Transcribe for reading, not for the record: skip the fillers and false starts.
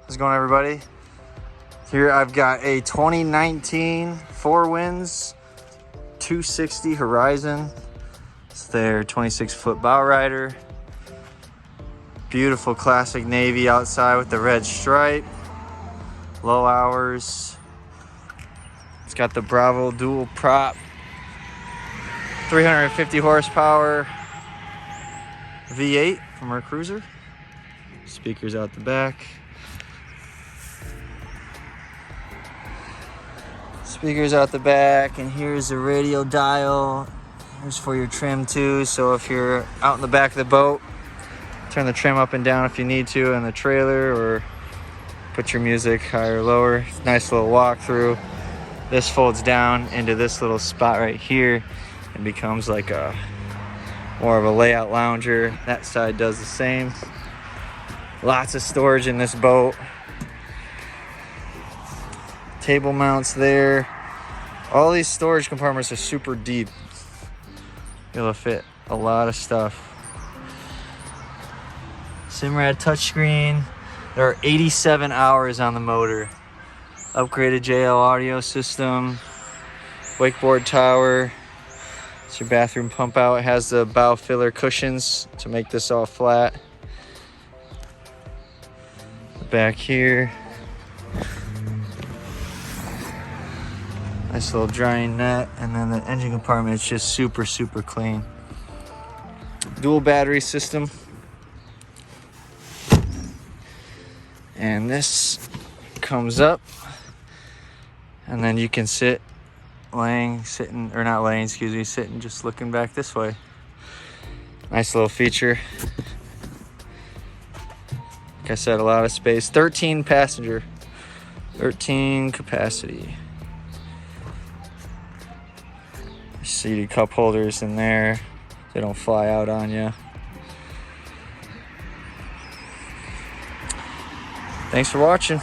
How's it going, everybody? Here I've got a 2019 Four Winds 260 Horizon. It's their 26-foot bow rider. Beautiful classic navy outside with the red stripe. Low hours. It's got the Bravo dual prop. 350 horsepower V8 from our cruiser. Speakers out the back. Speakers out the back, and here's the radio dial. Here's for your trim too, so if you're out in the back of the boat, turn the trim up and down if you need to in the trailer, or put your music higher or lower. Nice little walkthrough. This folds down into this little spot right here and becomes like a more of a layout lounger. That side does the same. Lots of storage in this boat. Table mounts there. All these storage compartments are super deep. You'll fit a lot of stuff. Simrad touchscreen. There are 87 hours on the motor. Upgraded JL audio system. Wakeboard tower. It's your bathroom pump out. It has the bow filler cushions to make this all flat. Back here. Nice little drying net, and then the engine compartment is just super clean. Dual battery system. And this comes up, and then you can sitting, just looking back this way. Nice little feature. Like I said, a lot of space. 13 passenger, 13 capacity. Seated cup holders in there. They don't fly out on you. Thanks for watching.